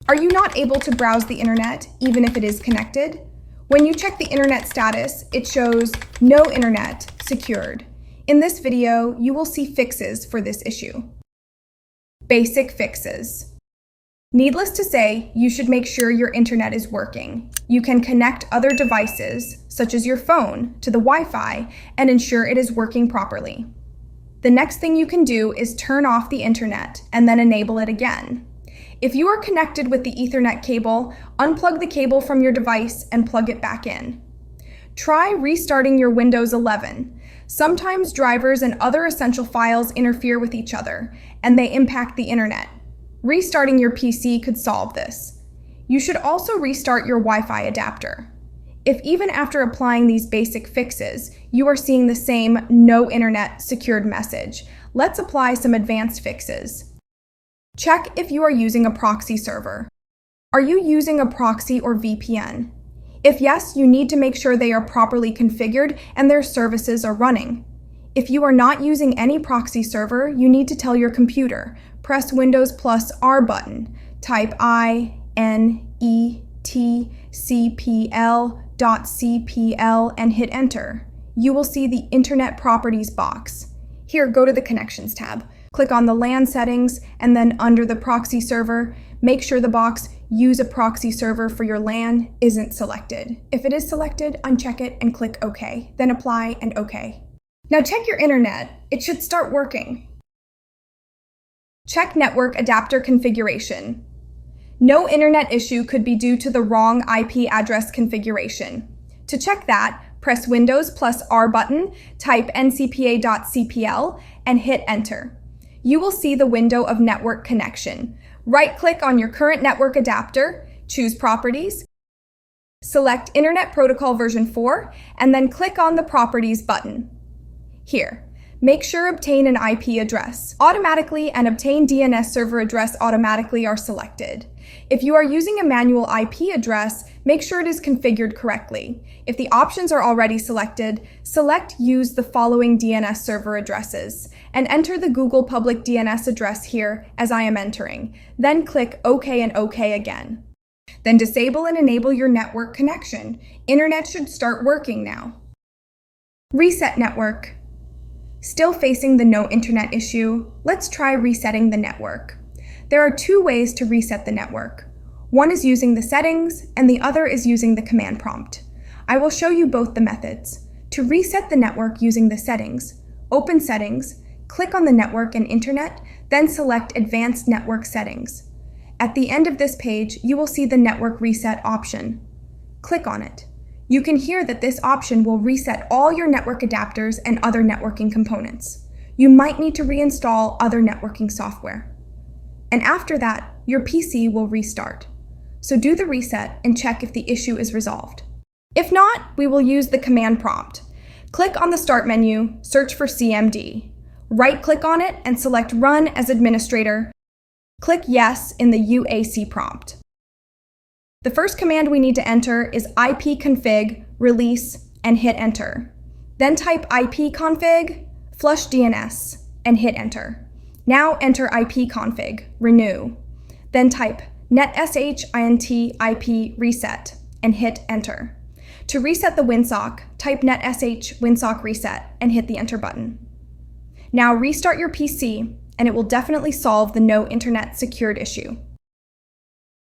Are you not able to browse the internet even if it is connected? When you check the internet status, it shows no internet secured. In this video, you will see fixes for this issue. Basic fixes. Needless to say, you should make sure your internet is working. You can connect other devices, such as your phone, to the Wi-Fi and ensure it is working properly. The next thing you can do is turn off the internet and then enable it again. If you are connected with the Ethernet cable, unplug the cable from your device and plug it back in. Try restarting your Windows 11. Sometimes drivers and other essential files interfere with each other, and they impact the internet. Restarting your PC could solve this. You should also restart your Wi-Fi adapter. If even after applying these basic fixes, you are seeing the same no internet secured message, let's apply some advanced fixes. Check if you are using a proxy server. Are you using a proxy or VPN? If yes, you need to make sure they are properly configured and their services are running. If you are not using any proxy server, you need to tell your computer. Press Windows plus R button. Type inetcpl.cpl and hit enter. You will see the Internet Properties box. Here, go to the Connections tab. Click on the LAN settings, and then under the proxy server, make sure the box Use a proxy server for your LAN isn't selected. If it is selected, uncheck it and click OK, then apply and OK. Now check your internet. It should start working. Check network adapter configuration. No internet issue could be due to the wrong IP address configuration. To check that, press Windows plus R button, type ncpa.cpl, and hit enter. You will see the window of network connection. Right-click on your current network adapter, choose Properties, select Internet Protocol version 4, and then click on the Properties button. Here, make sure Obtain an IP address automatically and Obtain DNS server address automatically are selected. If you are using a manual IP address, make sure it is configured correctly. If the options are already selected, select Use the following DNS server addresses and enter the Google public DNS address here as I am entering. Then click OK and OK again. Then disable and enable your network connection. Internet should start working now. Reset network. Still facing the no internet issue? Let's try resetting the network. There are two ways to reset the network. One is using the settings, and the other is using the command prompt. I will show you both the methods. To reset the network using the settings, open Settings, click on the Network and Internet, then select Advanced Network Settings. At the end of this page, you will see the Network Reset option. Click on it. You can hear that this option will reset all your network adapters and other networking components. You might need to reinstall other networking software. And after that, your PC will restart. So do the reset and check if the issue is resolved. If not, we will use the command prompt. Click on the Start menu, search for CMD. Right-click on it and select Run as Administrator. Click Yes in the UAC prompt. The first command we need to enter is ipconfig, release, and hit enter. Then type ipconfig, flush DNS, and hit enter. Now enter ipconfig, renew. Then type netsh int ip reset, and hit enter. To reset the WinSock, type netsh winsock reset, and hit the enter button. Now restart your PC, and it will definitely solve the no internet secured issue.